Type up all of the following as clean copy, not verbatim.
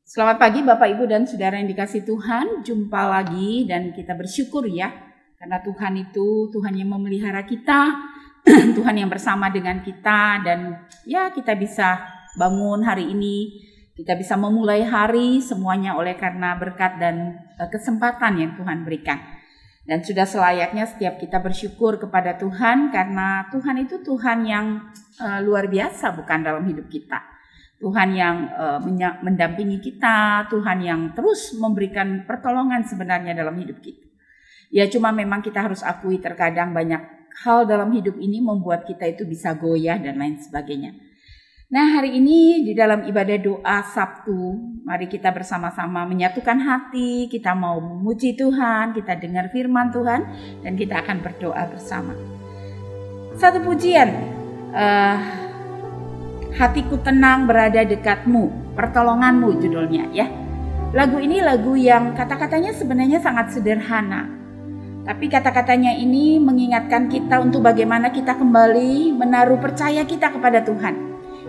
Selamat pagi Bapak Ibu dan Saudara yang dikasihi Tuhan. Jumpa lagi dan kita bersyukur ya. Karena Tuhan itu Tuhan yang memelihara kita. Tuhan yang bersama dengan kita. Dan ya kita bisa bangun hari ini. Kita bisa memulai hari semuanya oleh karena berkat dan kesempatan yang Tuhan berikan. Dan sudah selayaknya setiap kita bersyukur kepada Tuhan. Karena Tuhan itu Tuhan yang luar biasa bukan dalam hidup kita. Tuhan yang mendampingi kita, Tuhan yang terus memberikan pertolongan sebenarnya dalam hidup kita. Ya cuma memang kita harus akui terkadang banyak hal dalam hidup ini membuat kita itu bisa goyah dan lain sebagainya. Nah hari ini di dalam ibadah doa Sabtu, mari kita bersama-sama menyatukan hati, kita mau memuji Tuhan, kita dengar firman Tuhan dan kita akan berdoa bersama. Satu pujian, Hatiku tenang berada dekatmu, pertolonganmu judulnya ya. Lagu ini lagu yang kata-katanya sebenarnya sangat sederhana. Tapi kata-katanya ini mengingatkan kita untuk bagaimana kita kembali menaruh percaya kita kepada Tuhan.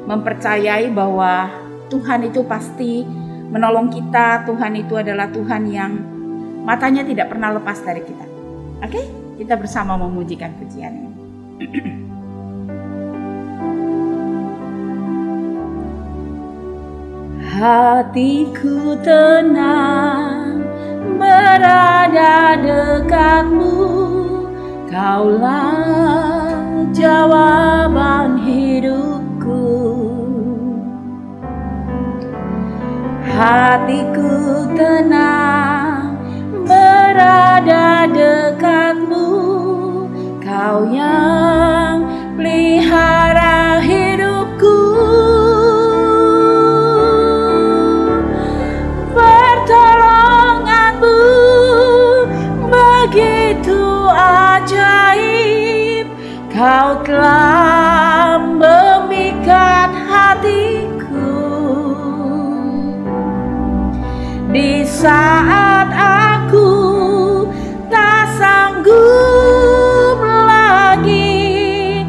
Mempercayai bahwa Tuhan itu pasti menolong kita, Tuhan itu adalah Tuhan yang matanya tidak pernah lepas dari kita. Oke, kita bersama memujikan pujian ini. Hatiku tenang berada dekatmu, Kaulah jawaban hidupku. Hatiku tenang berada dekatmu, Kau yang pelihara hidupku. Kau telah memikat hatiku di saat aku tak sanggup lagi.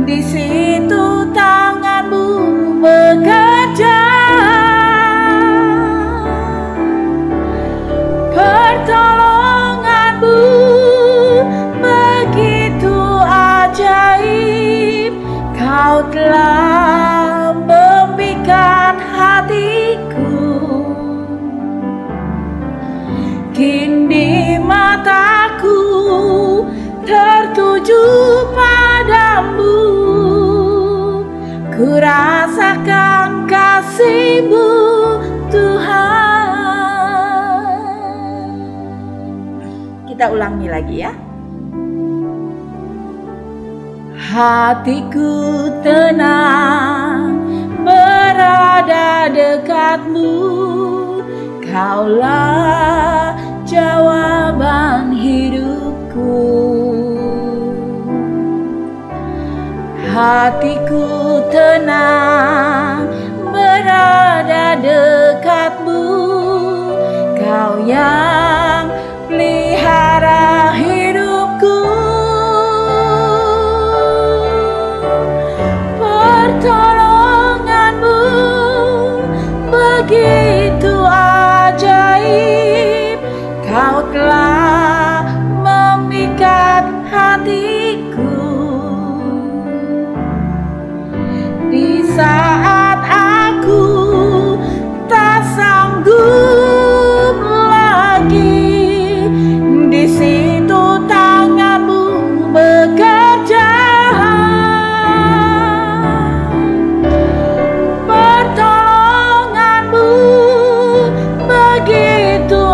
Di situ tanganmu bekerja, pertolonganmu begitu ajaib. Kau telah memikat hatiku. Kini mataku tertuju padamu, ku rasakan kasih-Mu Tuhan. Kita ulangi lagi ya. Hatiku tenang berada dekatmu, Kaulah jawaban hidupku. Hatiku tenang berada dekatmu, Kau yang pelihara hidupku. Pertolonganmu begitu ajaib. Kau telah memikat hatiku di saat aku tak sanggup lagi. Di situ tanganmu bekerja, pertolonganmu begitu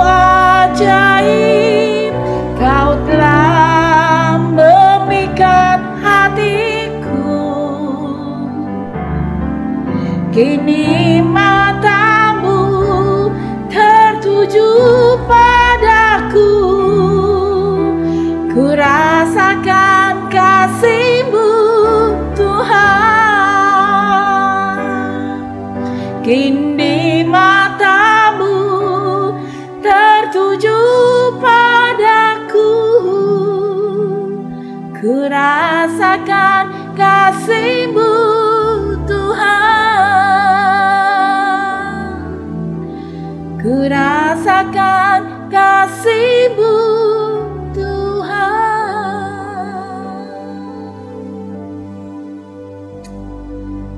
ajaib. Kau telah memikat hatiku. Kini matamu tertuju padaku, ku rasakan kasih-Mu Tuhan. Kini matamu tertuju padaku, ku rasakan kasih-Mu Tuhan. kasih-Mu Tuhan.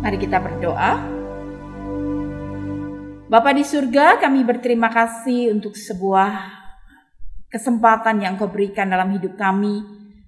Mari kita berdoa. Bapa di surga, kami berterima kasih untuk sebuah kesempatan yang Engkau berikan dalam hidup kami.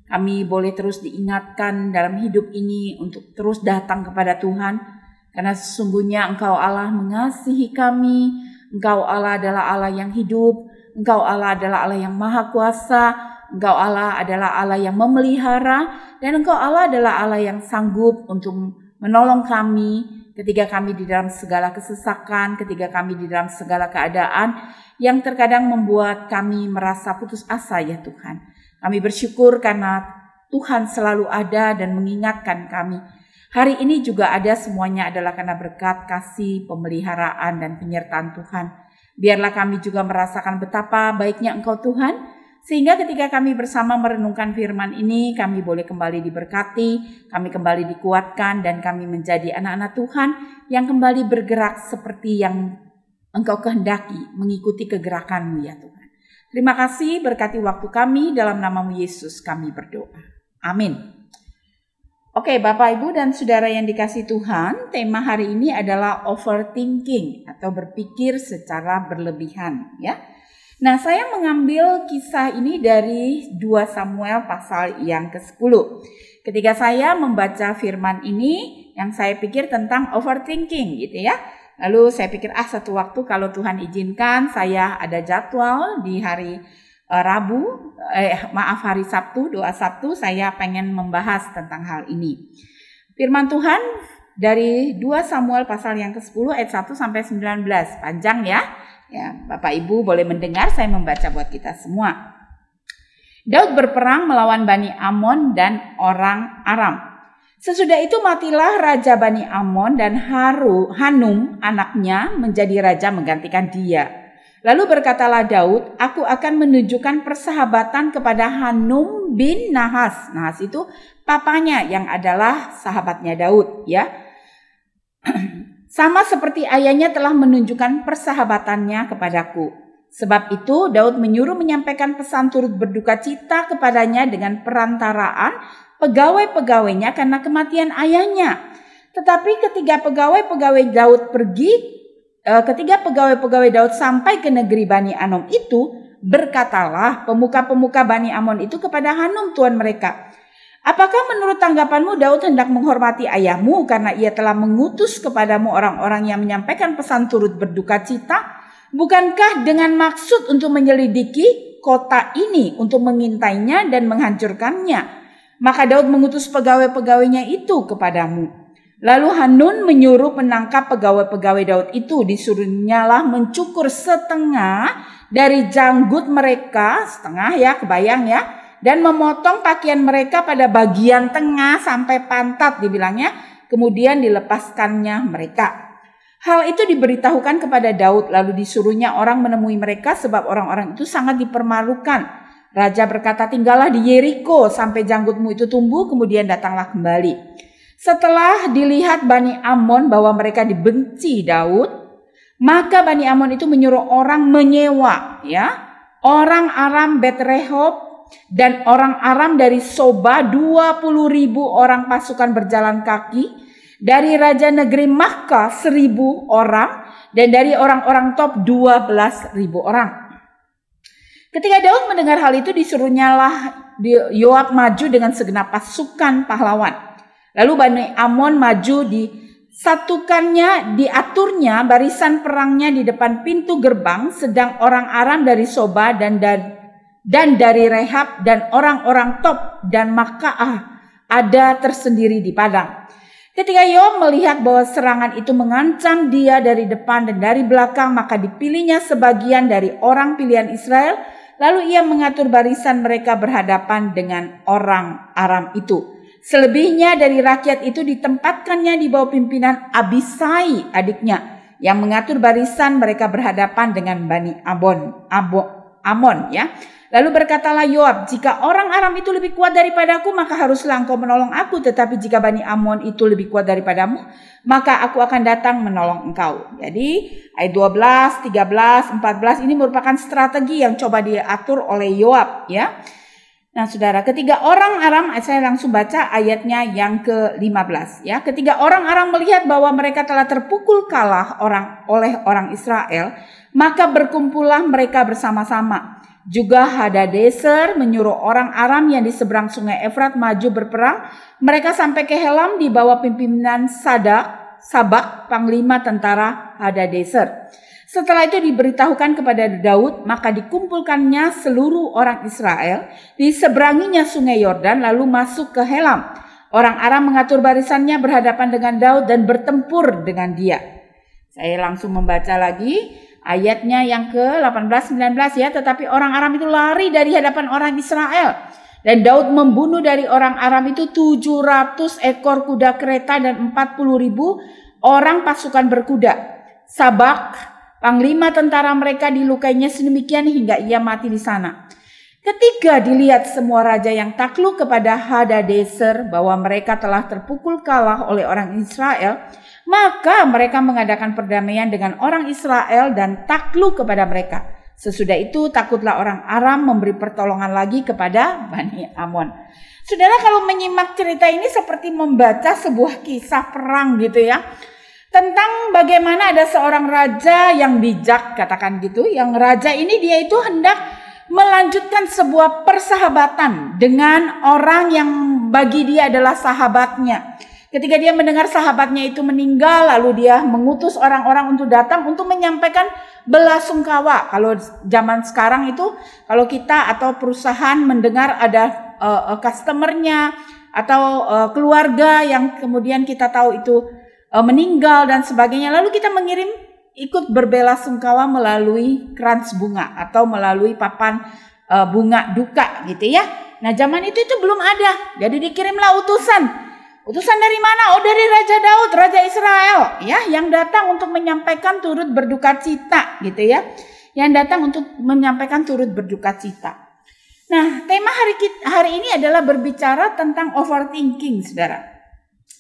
Kami boleh terus diingatkan dalam hidup ini untuk terus datang kepada Tuhan. Karena sesungguhnya Engkau Allah mengasihi kami. Engkau Allah adalah Allah yang hidup. Engkau Allah adalah Allah yang maha kuasa. Engkau Allah adalah Allah yang memelihara. Dan Engkau Allah adalah Allah yang sanggup untuk menolong kami ketika kami di dalam segala kesesakan, ketika kami di dalam segala keadaan yang terkadang membuat kami merasa putus asa ya Tuhan. Kami bersyukur karena Tuhan selalu ada dan mengingatkan kami. Hari ini juga ada semuanya adalah karena berkat, kasih, pemeliharaan, dan penyertaan Tuhan. Biarlah kami juga merasakan betapa baiknya Engkau Tuhan, sehingga ketika kami bersama merenungkan firman ini, kami boleh kembali diberkati, kami kembali dikuatkan, dan kami menjadi anak-anak Tuhan yang kembali bergerak seperti yang Engkau kehendaki, mengikuti kegerakan-Mu ya Tuhan. Terima kasih, berkati waktu kami, dalam nama-Mu Yesus kami berdoa. Amin. Oke, Bapak, Ibu, dan Saudara yang dikasihi Tuhan, tema hari ini adalah overthinking atau berpikir secara berlebihan ya. Nah, saya mengambil kisah ini dari 2 Samuel pasal yang ke-10. Ketika saya membaca firman ini, yang saya pikir tentang overthinking gitu ya. Lalu saya pikir satu waktu kalau Tuhan izinkan saya ada jadwal di hari hari Sabtu, doa Sabtu, saya pengen membahas tentang hal ini. Firman Tuhan dari 2 Samuel pasal yang ke-10 ayat 1 sampai 19. Panjang ya. Ya, Bapak Ibu boleh mendengar, saya membaca buat kita semua. Daud berperang melawan Bani Amon dan orang Aram. Sesudah itu matilah Raja Bani Amon dan Hanum anaknya menjadi raja menggantikan dia. Lalu berkatalah Daud, aku akan menunjukkan persahabatan kepada Hanum bin Nahas. Nahas itu papanya yang adalah sahabatnya Daud ya. Sama seperti ayahnya telah menunjukkan persahabatannya kepadaku. Sebab itu Daud menyuruh menyampaikan pesan turut berduka cita kepadanya dengan perantaraan pegawai-pegawainya karena kematian ayahnya. Tetapi ketika pegawai-pegawai Daud sampai ke negeri Bani Amon itu, berkatalah pemuka-pemuka Bani Amon itu kepada Hanum tuan mereka, apakah menurut tanggapanmu Daud hendak menghormati ayahmu karena ia telah mengutus kepadamu orang-orang yang menyampaikan pesan turut berduka cita? Bukankah dengan maksud untuk menyelidiki kota ini, untuk mengintainya dan menghancurkannya? Maka Daud mengutus pegawai-pegawainya itu kepadamu. Lalu Hanun menyuruh menangkap pegawai-pegawai Daud itu. Disuruhnyalah mencukur setengah dari janggut mereka, setengah ya, kebayang ya, dan memotong pakaian mereka pada bagian tengah sampai pantat dibilangnya, kemudian dilepaskannya mereka. Hal itu diberitahukan kepada Daud, lalu disuruhnya orang menemui mereka sebab orang-orang itu sangat dipermalukan. Raja berkata, tinggallah di Yeriko sampai janggutmu itu tumbuh, kemudian datanglah kembali. Setelah dilihat Bani Amon bahwa mereka dibenci Daud, maka Bani Amon itu menyuruh orang menyewa ya, orang Aram Bet-Rehob dan orang Aram dari Soba 20.000 orang pasukan berjalan kaki, dari raja negeri Makkah 1.000 orang, dan dari orang-orang Top 12.000 orang. Ketika Daud mendengar hal itu, disuruhnyalah Yoab maju dengan segenap pasukan pahlawan. Lalu Bani Amon maju, diaturnya barisan perangnya di depan pintu gerbang, sedang orang Aram dari Soba dan dari Rehab dan orang-orang Top dan Makkah ada tersendiri di padang. Ketika Yoab melihat bahwa serangan itu mengancam dia dari depan dan dari belakang, maka dipilihnya sebagian dari orang pilihan Israel, lalu ia mengatur barisan mereka berhadapan dengan orang Aram itu. Selebihnya dari rakyat itu ditempatkannya di bawah pimpinan Abisai adiknya, yang mengatur barisan mereka berhadapan dengan Bani Amon ya. Lalu berkatalah Yoab, jika orang Aram itu lebih kuat daripadaku, maka haruslah engkau menolong aku. Tetapi jika Bani Amon itu lebih kuat daripadamu, maka aku akan datang menolong engkau. Jadi ayat 12, 13, 14 ini merupakan strategi yang coba diatur oleh Yoab, ya. Nah saudara, ketiga orang Aram, saya langsung baca ayatnya yang ke-15 ya. Ketiga orang Aram melihat bahwa mereka telah terpukul kalah oleh orang Israel, maka berkumpullah mereka bersama-sama. Juga Hadadezer menyuruh orang Aram yang di seberang sungai Efrat maju berperang. Mereka sampai ke Helam di bawah pimpinan Sabak, panglima tentara Hadadezer. Setelah itu diberitahukan kepada Daud, maka dikumpulkannya seluruh orang Israel, diseberanginya sungai Yordan lalu masuk ke Helam. Orang Aram mengatur barisannya berhadapan dengan Daud dan bertempur dengan dia. Saya langsung membaca lagi ayatnya yang ke-18-19 ya. Tetapi orang Aram itu lari dari hadapan orang Israel. Dan Daud membunuh dari orang Aram itu 700 ekor kuda kereta dan 40.000 orang pasukan berkuda. Sabak, panglima tentara mereka, dilukainya sedemikian hingga ia mati di sana. Ketika dilihat semua raja yang takluk kepada Hadadezer bahwa mereka telah terpukul kalah oleh orang Israel, maka mereka mengadakan perdamaian dengan orang Israel dan takluk kepada mereka. Sesudah itu takutlah orang Aram memberi pertolongan lagi kepada Bani Amon. Saudara, kalau menyimak cerita ini seperti membaca sebuah kisah perang gitu ya. Tentang bagaimana ada seorang raja yang bijak, katakan gitu. Yang raja ini dia itu hendak melanjutkan sebuah persahabatan dengan orang yang bagi dia adalah sahabatnya. Ketika dia mendengar sahabatnya itu meninggal, lalu dia mengutus orang-orang untuk datang untuk menyampaikan belasungkawa. Kalau zaman sekarang itu, kalau kita atau perusahaan mendengar ada customernya atau keluarga yang kemudian kita tahu itu meninggal dan sebagainya, lalu kita mengirim ikut berbelasungkawa melalui krans bunga atau melalui papan bunga duka gitu ya. Nah zaman itu belum ada, jadi dikirimlah utusan dari mana? Oh, dari Raja Daud, Raja Israel ya, yang datang untuk menyampaikan turut berduka cita gitu ya, yang datang untuk menyampaikan turut berduka cita. Nah tema hari ini adalah berbicara tentang overthinking, saudara.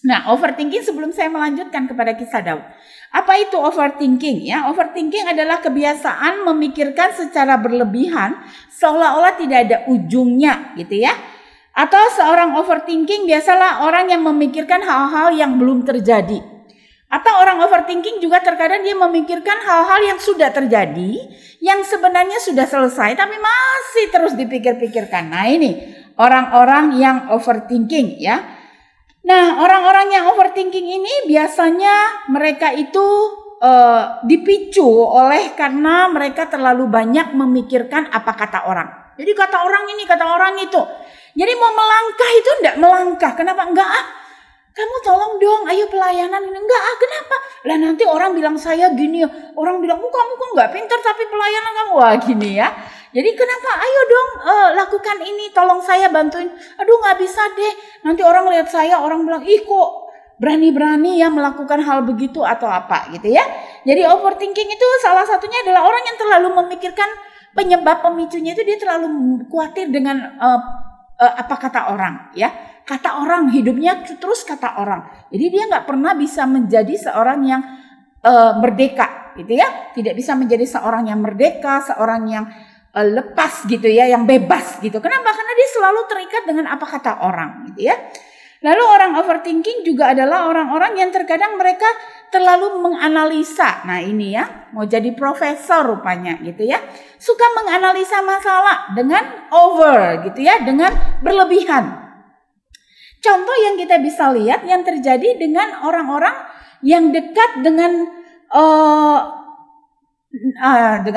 Nah, overthinking sebelum saya melanjutkan kepada kisah Daud. Apa itu overthinking? Ya, overthinking adalah kebiasaan memikirkan secara berlebihan seolah-olah tidak ada ujungnya, gitu ya. Atau seorang overthinking biasalah orang yang memikirkan hal-hal yang belum terjadi. Atau orang overthinking juga terkadang dia memikirkan hal-hal yang sudah terjadi, yang sebenarnya sudah selesai tapi masih terus dipikir-pikirkan. Nah, ini orang-orang yang overthinking ya. Nah, orang-orang yang overthinking ini biasanya mereka itu dipicu oleh karena mereka terlalu banyak memikirkan apa kata orang. Jadi kata orang ini, kata orang itu. Jadi mau melangkah itu enggak melangkah. Kenapa? Enggak kamu tolong dong, ayo pelayanan ini. Enggak kenapa? Lah nanti orang bilang saya gini, orang bilang kamu kok enggak pintar tapi pelayanan kamu wah gini ya. Jadi kenapa? Ayo dong lakukan ini, tolong saya bantuin. Aduh nggak bisa deh, nanti orang lihat saya, orang bilang ih kok berani-berani ya melakukan hal begitu atau apa gitu ya. Jadi overthinking itu salah satunya adalah orang yang terlalu memikirkan penyebab pemicunya itu, dia terlalu khawatir dengan apa kata orang ya. Kata orang, hidupnya terus kata orang. Jadi dia nggak pernah bisa menjadi seorang yang merdeka gitu ya. Tidak bisa menjadi seorang yang merdeka, seorang yang lepas gitu ya, yang bebas gitu. Kenapa? Karena dia selalu terikat dengan apa kata orang gitu ya. Lalu orang overthinking juga adalah orang-orang yang terkadang mereka terlalu menganalisa. Nah ini ya, mau jadi profesor rupanya gitu ya. Suka menganalisa masalah dengan over gitu ya, dengan berlebihan. Contoh yang kita bisa lihat yang terjadi dengan orang-orang yang dekat dengan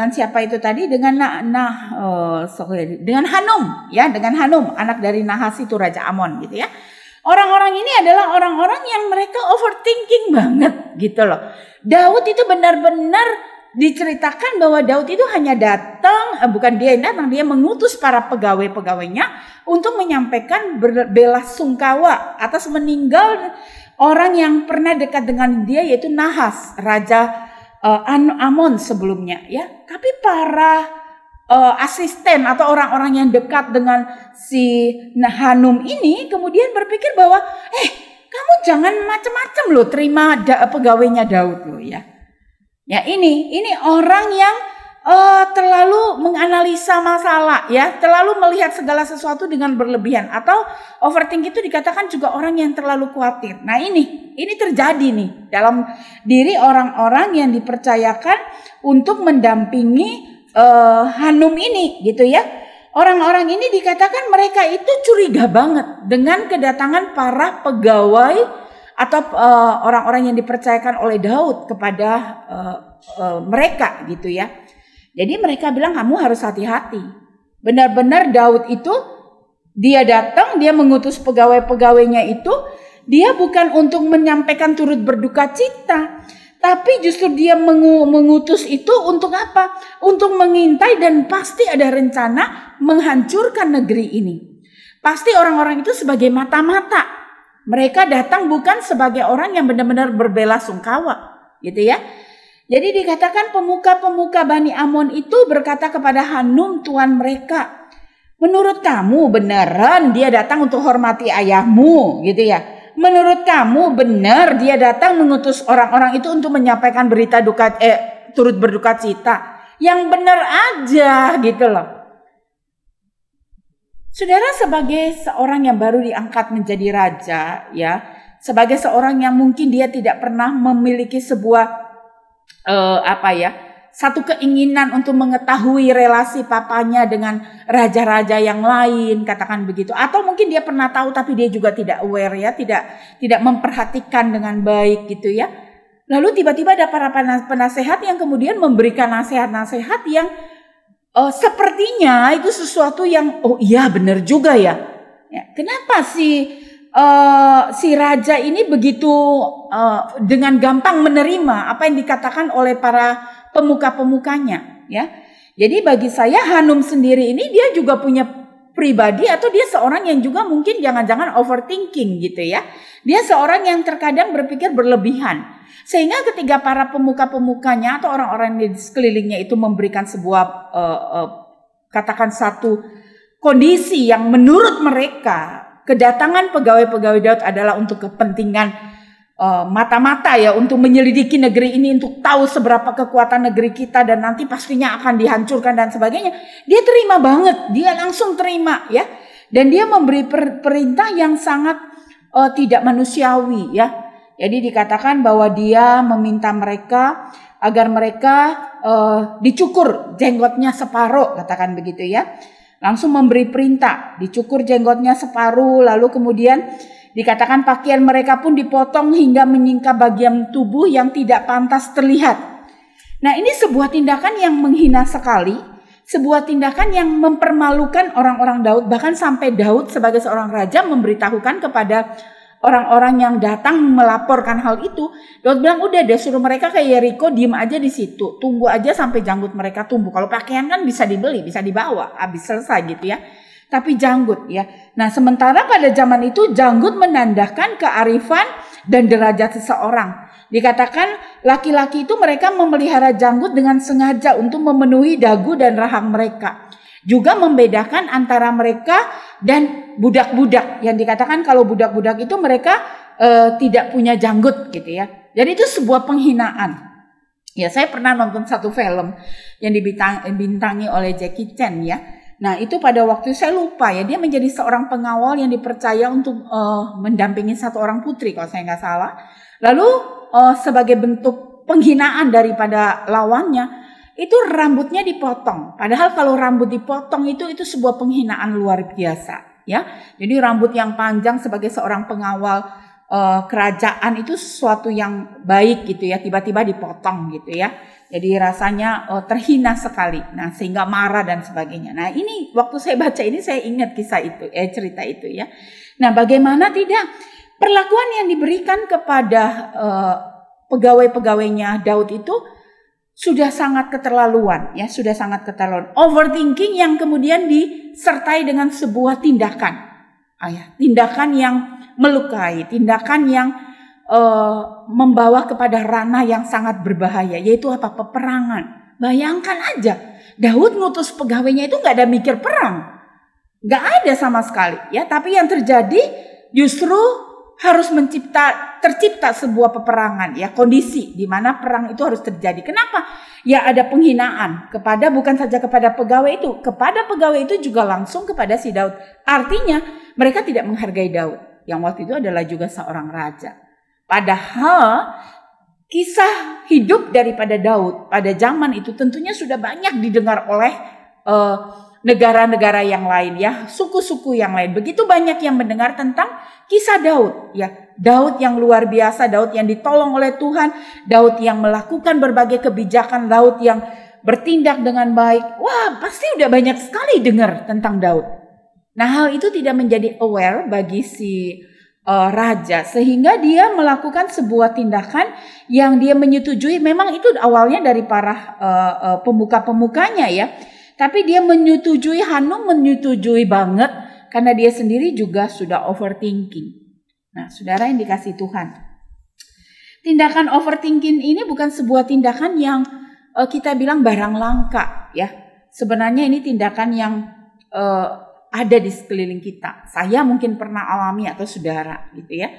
siapa itu tadi, dengan Hanum ya, dengan Hanum anak dari Nahas itu Raja Amon gitu ya. Orang-orang ini adalah orang-orang yang mereka overthinking banget gitu loh. Daud itu benar-benar diceritakan bahwa Daud itu hanya datang, bukan dia yang datang, dia mengutus para pegawai-pegawainya untuk menyampaikan belasungkawa atas meninggal orang yang pernah dekat dengan dia, yaitu Nahas, Raja Amon sebelumnya ya. Tapi para asisten atau orang-orang yang dekat dengan si Hanum ini kemudian berpikir bahwa kamu jangan macam-macam loh terima pegawainya Daud loh ya. Ya ini orang yang terlalu menganalisa masalah ya, terlalu melihat segala sesuatu dengan berlebihan, atau overthinking itu dikatakan juga orang yang terlalu khawatir. Nah ini terjadi nih dalam diri orang-orang yang dipercayakan untuk mendampingi Hanum ini gitu ya. Orang-orang ini dikatakan mereka itu curiga banget dengan kedatangan para pegawai atau orang-orang yang dipercayakan oleh Daud kepada mereka gitu ya. Jadi mereka bilang kamu harus hati-hati. Benar-benar Daud itu dia datang, dia mengutus pegawai-pegawainya itu, dia bukan untuk menyampaikan turut berduka cita, tapi justru dia mengutus itu untuk apa? Untuk mengintai dan pasti ada rencana menghancurkan negeri ini. Pasti orang-orang itu sebagai mata-mata. Mereka datang bukan sebagai orang yang benar-benar berbela sungkawa, gitu ya. Jadi dikatakan pemuka-pemuka Bani Amon itu berkata kepada Hanum tuan mereka, menurut kamu beneran dia datang untuk hormati ayahmu, gitu ya? Menurut kamu benar dia datang mengutus orang-orang itu untuk menyampaikan berita turut berduka cita? Yang benar aja gitu loh. Saudara, sebagai seorang yang baru diangkat menjadi raja ya, sebagai seorang yang mungkin dia tidak pernah memiliki sebuah satu keinginan untuk mengetahui relasi papanya dengan raja-raja yang lain, katakan begitu. Atau mungkin dia pernah tahu tapi dia juga tidak aware ya, tidak memperhatikan dengan baik gitu ya. Lalu tiba-tiba ada para penasehat yang kemudian memberikan nasihat-nasihat yang sepertinya itu sesuatu yang oh iya benar juga ya. Kenapa si raja ini begitu dengan gampang menerima apa yang dikatakan oleh para pemuka-pemukanya ya. Jadi bagi saya Hanum sendiri ini dia juga punya pribadi, atau dia seorang yang juga mungkin jangan-jangan overthinking gitu ya. Dia seorang yang terkadang berpikir berlebihan. Sehingga ketika para pemuka-pemukanya atau orang-orang di sekelilingnya itu memberikan sebuah katakan satu kondisi yang menurut mereka kedatangan pegawai-pegawai Daud adalah untuk kepentingan mata-mata ya, untuk menyelidiki negeri ini, untuk tahu seberapa kekuatan negeri kita dan nanti pastinya akan dihancurkan dan sebagainya. Dia terima banget, dia langsung terima ya. Dan dia memberi perintah yang sangat tidak manusiawi ya. Jadi dikatakan bahwa dia meminta mereka agar mereka dicukur jenggotnya separuh, katakan begitu ya. Langsung memberi perintah, dicukur jenggotnya separuh, lalu kemudian dikatakan pakaian mereka pun dipotong hingga menyingkap bagian tubuh yang tidak pantas terlihat. Nah ini sebuah tindakan yang menghina sekali, sebuah tindakan yang mempermalukan orang-orang Daud, bahkan sampai Daud sebagai seorang raja memberitahukan kepada orang-orang yang datang melaporkan hal itu. Daud bilang udah deh suruh mereka ke Yeriko, diem aja di situ, tunggu aja sampai janggut mereka tumbuh. Kalau pakaian kan bisa dibeli, bisa dibawa, habis selesai gitu ya. Tapi janggut ya. Nah sementara pada zaman itu janggut menandakan kearifan dan derajat seseorang. Dikatakan laki-laki itu mereka memelihara janggut dengan sengaja untuk memenuhi dagu dan rahang mereka. Juga membedakan antara mereka dan budak-budak. Yang dikatakan kalau budak-budak itu mereka tidak punya janggut gitu ya. Jadi itu sebuah penghinaan. Ya saya pernah nonton satu film yang dibintangi oleh Jackie Chan ya. Nah itu pada waktu saya lupa ya, dia menjadi seorang pengawal yang dipercaya untuk mendampingi satu orang putri kalau saya nggak salah. Lalu sebagai bentuk penghinaan daripada lawannya, itu rambutnya dipotong. Padahal kalau rambut dipotong itu sebuah penghinaan luar biasa ya. Jadi rambut yang panjang sebagai seorang pengawal kerajaan itu sesuatu yang baik gitu ya, tiba-tiba dipotong gitu ya. Jadi rasanya terhina sekali. Nah, sehingga marah dan sebagainya. Nah, ini waktu saya baca ini saya ingat kisah itu, cerita itu ya. Nah, bagaimana tidak perlakuan yang diberikan kepada pegawai-pegawainya Daud itu sudah sangat keterlaluan ya, sudah sangat keterlaluan. Overthinking yang kemudian disertai dengan sebuah tindakan. Tindakan yang melukai, tindakan yang membawa kepada ranah yang sangat berbahaya, yaitu apa? Peperangan. Bayangkan aja, Daud ngutus pegawainya itu nggak ada mikir perang, nggak ada sama sekali ya. Tapi yang terjadi justru harus tercipta sebuah peperangan ya, kondisi di mana perang itu harus terjadi. Kenapa? Ya ada penghinaan bukan saja kepada pegawai itu juga langsung kepada si Daud. Artinya mereka tidak menghargai Daud yang waktu itu adalah juga seorang raja. Padahal kisah hidup daripada Daud pada zaman itu tentunya sudah banyak didengar oleh negara-negara yang lain ya, suku-suku yang lain. Begitu banyak yang mendengar tentang kisah Daud ya. Daud yang luar biasa, Daud yang ditolong oleh Tuhan, Daud yang melakukan berbagai kebijakan, Daud yang bertindak dengan baik. Wah, pasti udah banyak sekali dengar tentang Daud. Nah, hal itu tidak menjadi aware bagi si raja, sehingga dia melakukan sebuah tindakan yang dia menyetujui. Memang itu awalnya dari para pemuka-pemukanya ya. Tapi dia menyetujui, Hanun menyetujui banget karena dia sendiri juga sudah overthinking. Nah, saudara yang dikasih Tuhan, tindakan overthinking ini bukan sebuah tindakan yang kita bilang barang langka ya. Sebenarnya ini tindakan yang ada di sekeliling kita. Saya mungkin pernah alami atau saudara gitu ya.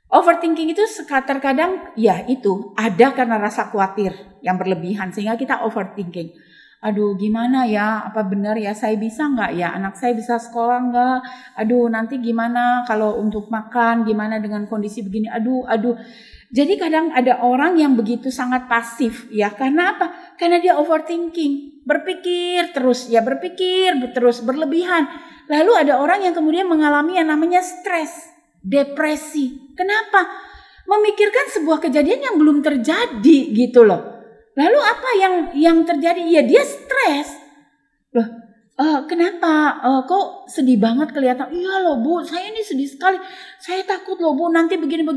Overthinking itu terkadang ya itu ada karena rasa khawatir yang berlebihan sehingga kita overthinking. Aduh gimana ya, apa benar ya saya bisa nggak ya, anak saya bisa sekolah nggak, aduh nanti gimana kalau untuk makan, gimana dengan kondisi begini, aduh. Jadi kadang ada orang yang begitu sangat pasif ya, karena apa? Karena dia overthinking, berpikir terus berlebihan. Lalu ada orang yang kemudian mengalami yang namanya stres, depresi. Kenapa? Memikirkan sebuah kejadian yang belum terjadi gitu loh. Lalu apa yang terjadi? Ya dia stres. Loh, kenapa? Kok sedih banget kelihatan? Iya loh Bu, saya ini sedih sekali. Saya takut loh Bu, nanti begini.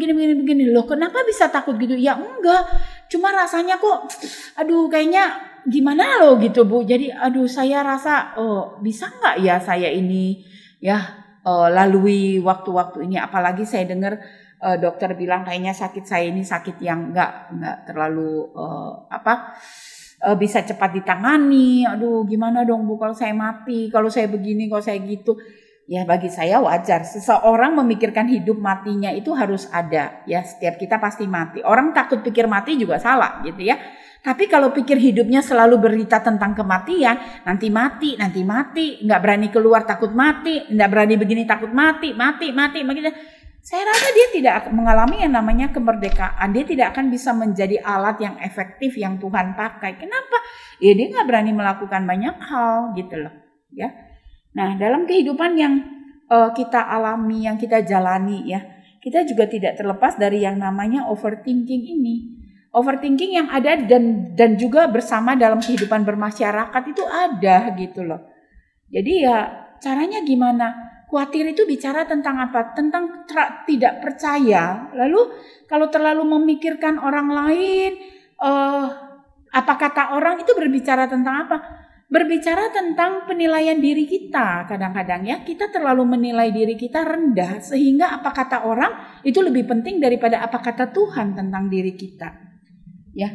Loh, kenapa bisa takut gitu? Ya enggak, cuma rasanya kok, aduh kayaknya gimana loh gitu Bu. Jadi aduh saya rasa, bisa nggak ya saya ini ya lalui waktu-waktu ini. Apalagi saya dengar dokter bilang kayaknya sakit saya ini sakit yang enggak terlalu bisa cepat ditangani. Aduh gimana dong Bu kalau saya mati, kalau saya begini, kalau saya gitu. Ya bagi saya wajar. Seseorang memikirkan hidup matinya itu harus ada ya. Setiap kita pasti mati. Orang takut pikir mati juga salah gitu ya. Tapi kalau pikir hidupnya selalu berita tentang kematian, nanti mati, nggak berani keluar takut mati, nggak berani begini takut mati, begitu. Saya rasa dia tidak mengalami yang namanya kemerdekaan. Dia tidak akan bisa menjadi alat yang efektif yang Tuhan pakai. Kenapa? Ya dia nggak berani melakukan banyak hal gitu loh. Ya. Nah dalam kehidupan yang kita alami, yang kita jalani ya, kita juga tidak terlepas dari yang namanya overthinking ini. Overthinking yang ada dan juga bersama dalam kehidupan bermasyarakat itu ada gitu loh. Jadi ya caranya gimana? Khawatir itu bicara tentang apa? Tentang tidak percaya. Lalu kalau terlalu memikirkan orang lain, apa kata orang itu berbicara tentang apa? Berbicara tentang penilaian diri kita. Kadang-kadang ya kita terlalu menilai diri kita rendah sehingga apa kata orang itu lebih penting daripada apa kata Tuhan tentang diri kita. Ya,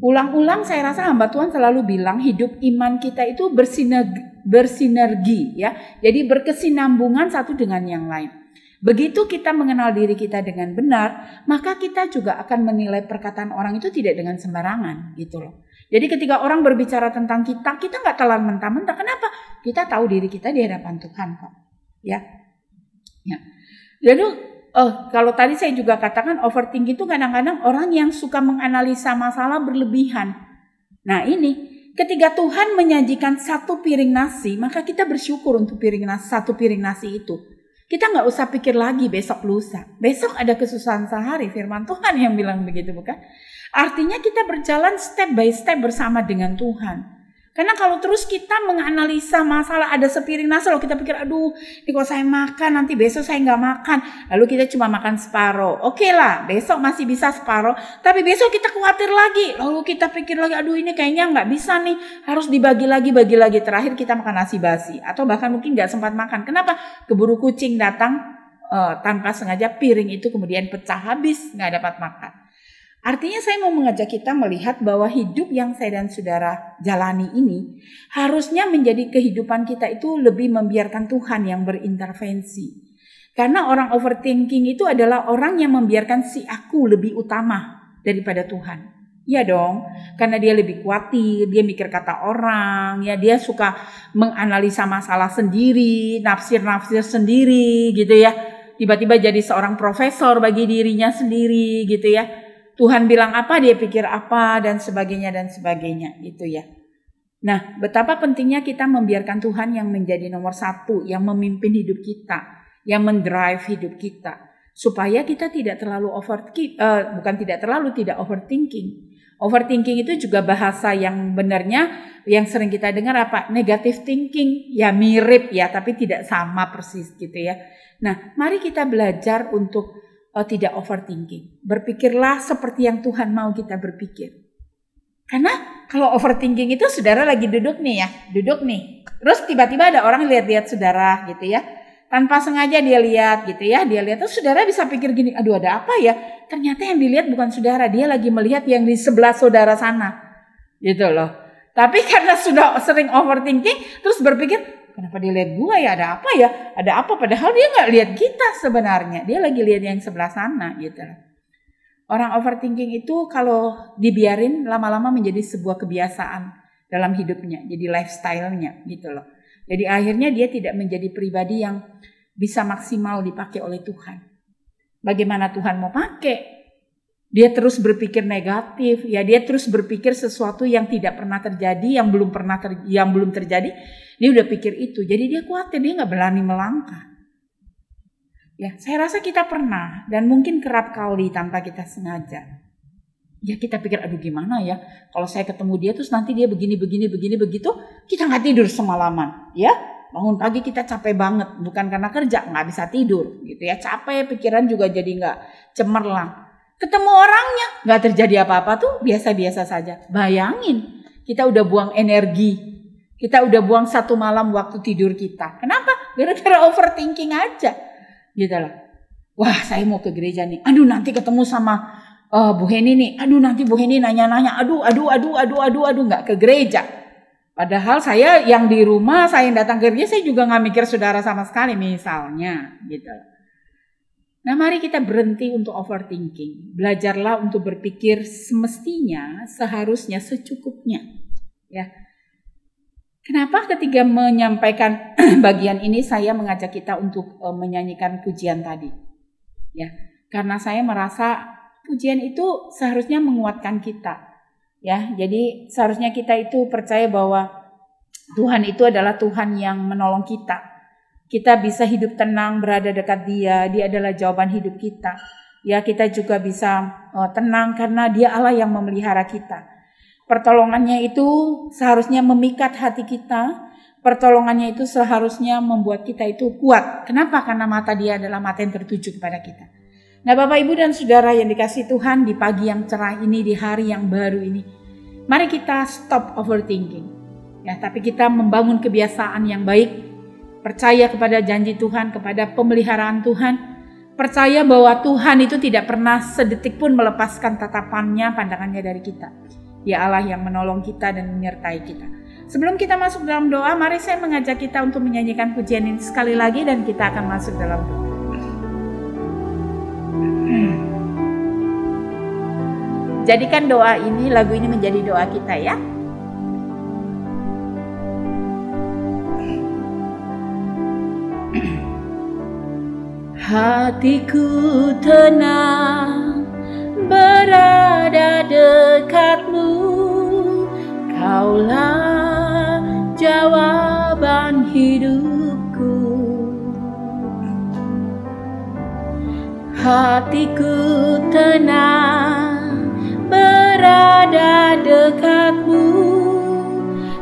ulang-ulang saya rasa hamba Tuhan selalu bilang hidup iman kita itu bersinergi ya. Jadi berkesinambungan satu dengan yang lain. Begitu kita mengenal diri kita dengan benar, maka kita juga akan menilai perkataan orang itu tidak dengan sembarangan gitu loh. Jadi ketika orang berbicara tentang kita nggak telan mentah-mentah. Kenapa? Kita tahu diri kita di hadapan Tuhan kok. Ya. Jadi kalau tadi saya juga katakan overthinking itu kadang-kadang orang yang suka menganalisa masalah berlebihan. Nah ini, ketika Tuhan menyajikan satu piring nasi, maka kita bersyukur untuk satu piring nasi itu. Kita nggak usah pikir lagi besok lusa. Besok ada kesusahan sehari, firman Tuhan yang bilang begitu bukan? Artinya kita berjalan step by step bersama dengan Tuhan. Karena kalau terus kita menganalisa masalah ada sepiring nasi, lalu kita pikir, aduh, ini kalau saya makan nanti besok saya nggak makan. Lalu kita cuma makan separuh. Oke lah, besok masih bisa separuh. Tapi besok kita khawatir lagi. Lalu kita pikir lagi, aduh ini kayaknya nggak bisa nih. Harus dibagi lagi. Terakhir kita makan nasi basi. Atau bahkan mungkin nggak sempat makan. Kenapa? Keburu kucing datang tanpa sengaja piring itu kemudian pecah habis, nggak dapat makan. Artinya saya mau mengajak kita melihat bahwa hidup yang saya dan saudara jalani ini harusnya menjadi kehidupan kita itu lebih membiarkan Tuhan yang berintervensi. Karena orang overthinking itu adalah orang yang membiarkan si aku lebih utama daripada Tuhan. Ya dong, karena dia lebih khawatir, dia mikir kata orang, ya dia suka menganalisa masalah sendiri, nafsir-nafsir sendiri gitu ya. Tiba-tiba jadi seorang profesor bagi dirinya sendiri gitu ya. Tuhan bilang apa, dia pikir apa, dan sebagainya gitu ya. Nah, betapa pentingnya kita membiarkan Tuhan yang menjadi nomor satu, yang memimpin hidup kita, yang mendrive hidup kita. Supaya kita tidak terlalu tidak overthinking. Overthinking itu juga bahasa yang benarnya, yang sering kita dengar apa? Negative thinking, ya mirip ya, tapi tidak sama persis gitu ya. Nah, mari kita belajar untuk tidak overthinking. Berpikirlah seperti yang Tuhan mau kita berpikir. Karena kalau overthinking itu saudara lagi duduk nih. Terus tiba-tiba ada orang lihat-lihat saudara gitu ya. Tanpa sengaja dia lihat gitu ya. Dia lihat, terus saudara bisa pikir gini, aduh ada apa ya? Ternyata yang dilihat bukan saudara. Dia lagi melihat yang di sebelah saudara sana. Gitu loh. Tapi karena sudah sering overthinking, terus berpikir, kenapa dia lihat gua ya? Ada apa ya? Ada apa? Padahal dia nggak lihat kita sebenarnya. Dia lagi lihat yang sebelah sana gitu. Orang overthinking itu kalau dibiarin lama-lama menjadi sebuah kebiasaan dalam hidupnya. Jadi lifestyle-nya gitu loh. Jadi akhirnya dia tidak menjadi pribadi yang bisa maksimal dipakai oleh Tuhan. Bagaimana Tuhan mau pakai? Dia terus berpikir negatif, ya dia terus berpikir sesuatu yang tidak pernah terjadi, yang belum terjadi. Dia udah pikir itu, jadi dia khawatir, dia nggak berani melangkah. Ya, saya rasa kita pernah dan mungkin kerap kali tanpa kita sengaja. Ya kita pikir, aduh gimana ya, kalau saya ketemu dia terus nanti dia begini begitu, kita nggak tidur semalaman, ya. Bangun pagi kita capek banget, bukan karena kerja, nggak bisa tidur, gitu ya. Capek, pikiran juga jadi nggak cemerlang. Ketemu orangnya, nggak terjadi apa-apa tuh, biasa-biasa saja. Bayangin, kita udah buang energi, kita udah buang 1 malam waktu tidur kita. Kenapa? Gara-gara overthinking aja, gitu lah. Wah, saya mau ke gereja nih. Aduh, nanti ketemu sama Bu Heni nih. Aduh, nanti Bu Heni nanya-nanya. Aduh, nggak ke gereja. Padahal saya yang di rumah, saya yang datang ke gereja, saya juga nggak mikir saudara sama sekali, misalnya, gitu. Nah, mari kita berhenti untuk overthinking. Belajarlah untuk berpikir semestinya, seharusnya, secukupnya. Ya. Kenapa ketika menyampaikan bagian ini saya mengajak kita untuk menyanyikan pujian tadi? Ya, karena saya merasa pujian itu seharusnya menguatkan kita. Ya, jadi seharusnya kita itu percaya bahwa Tuhan itu adalah Tuhan yang menolong kita. Kita bisa hidup tenang berada dekat Dia. Dia adalah jawaban hidup kita. Ya, kita juga bisa tenang karena Dia Allah yang memelihara kita. Pertolongannya itu seharusnya memikat hati kita. Pertolongannya itu seharusnya membuat kita itu kuat. Kenapa? Karena mata Dia adalah mata yang tertuju kepada kita. Nah, Bapak, Ibu, dan Saudara yang dikasihi Tuhan, di pagi yang cerah ini, di hari yang baru ini, mari kita stop overthinking. Ya, tapi kita membangun kebiasaan yang baik, percaya kepada janji Tuhan, kepada pemeliharaan Tuhan, percaya bahwa Tuhan itu tidak pernah sedetik pun melepaskan tatapannya, pandangannya dari kita. Dia Allah yang menolong kita dan menyertai kita. Sebelum kita masuk dalam doa, mari saya mengajak kita untuk menyanyikan pujian ini sekali lagi dan kita akan masuk dalam doa. Jadikan doa ini, lagu ini menjadi doa kita ya. Hatiku tenang berada dekatmu, Kaulah jawaban hidupku. Hatiku tenang berada dekatmu,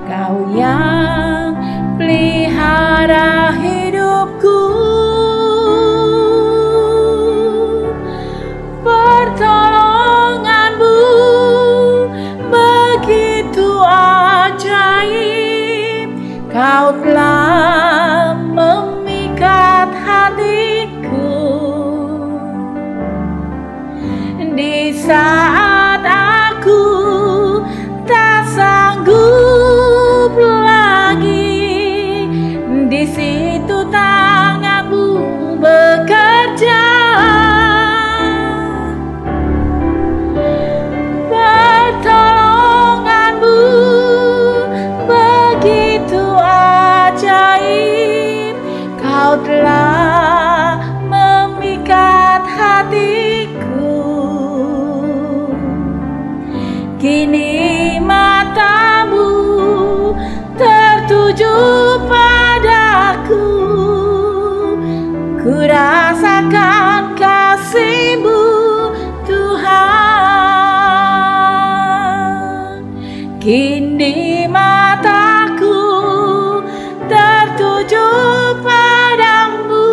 Kau yang pelihara hidupku. Pertolonganmu begitu ajaib, Kau telah memikat hatiku di saat Engkau telah memikat hatiku. Kini matamu tertuju padaku, ku rasakan kasih-Mu Tuhan. Kini mataku tertuju padamu,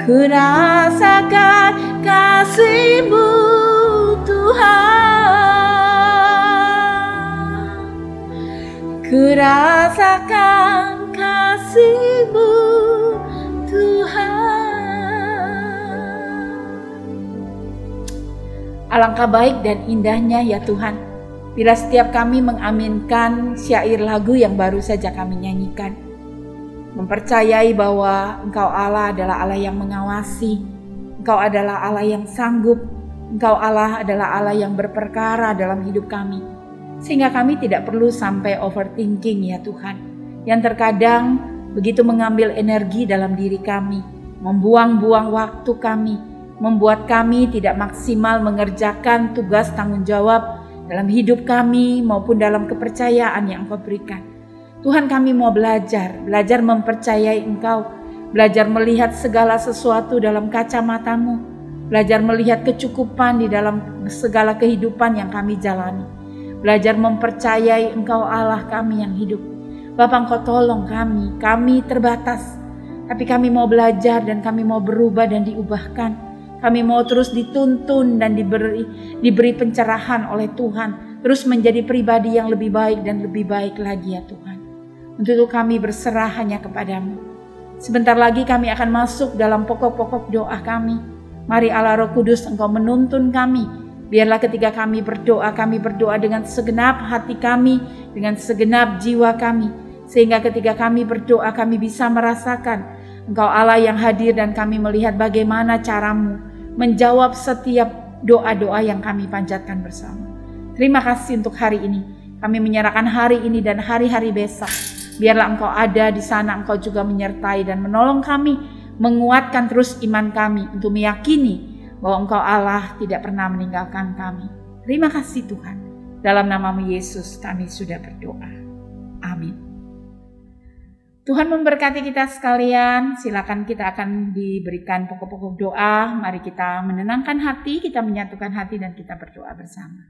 ku rasakan kasih-Mu Tuhan. Ku rasakan kasih-Mu Tuhan. Alangkah baik dan indahnya ya Tuhan, bila setiap kami mengaminkan syair lagu yang baru saja kami nyanyikan, mempercayai bahwa Engkau Allah adalah Allah yang mengawasi, Engkau adalah Allah yang sanggup, Engkau Allah adalah Allah yang berperkara dalam hidup kami, sehingga kami tidak perlu sampai overthinking ya Tuhan, yang terkadang begitu mengambil energi dalam diri kami, membuang-buang waktu kami, membuat kami tidak maksimal mengerjakan tugas tanggung jawab dalam hidup kami maupun dalam kepercayaan yang Engkau berikan. Tuhan, kami mau belajar mempercayai Engkau, belajar melihat segala sesuatu dalam kacamata-Mu, belajar melihat kecukupan di dalam segala kehidupan yang kami jalani, belajar mempercayai Engkau Allah kami yang hidup. Bapa, Engkau tolong kami terbatas, tapi kami mau belajar dan kami mau berubah dan diubahkan. Kami mau terus dituntun dan diberi pencerahan oleh Tuhan, terus menjadi pribadi yang lebih baik dan lebih baik lagi ya Tuhan. Untuk itu kami berserah hanya kepadamu. Sebentar lagi kami akan masuk dalam pokok-pokok doa kami. Mari Allah Roh Kudus, Engkau menuntun kami. Biarlah ketika kami berdoa dengan segenap hati kami, dengan segenap jiwa kami. Sehingga ketika kami berdoa kami bisa merasakan Engkau Allah yang hadir dan kami melihat bagaimana cara-Mu menjawab setiap doa-doa yang kami panjatkan bersama. Terima kasih untuk hari ini. Kami menyerahkan hari ini dan hari-hari besok. Biarlah Engkau ada di sana, Engkau juga menyertai dan menolong kami, menguatkan terus iman kami untuk meyakini bahwa Engkau Allah tidak pernah meninggalkan kami. Terima kasih Tuhan. Dalam nama-Mu Yesus kami sudah berdoa. Amin. Tuhan memberkati kita sekalian. Silakan, kita akan diberikan pokok-pokok doa. Mari kita menenangkan hati, kita menyatukan hati dan kita berdoa bersama.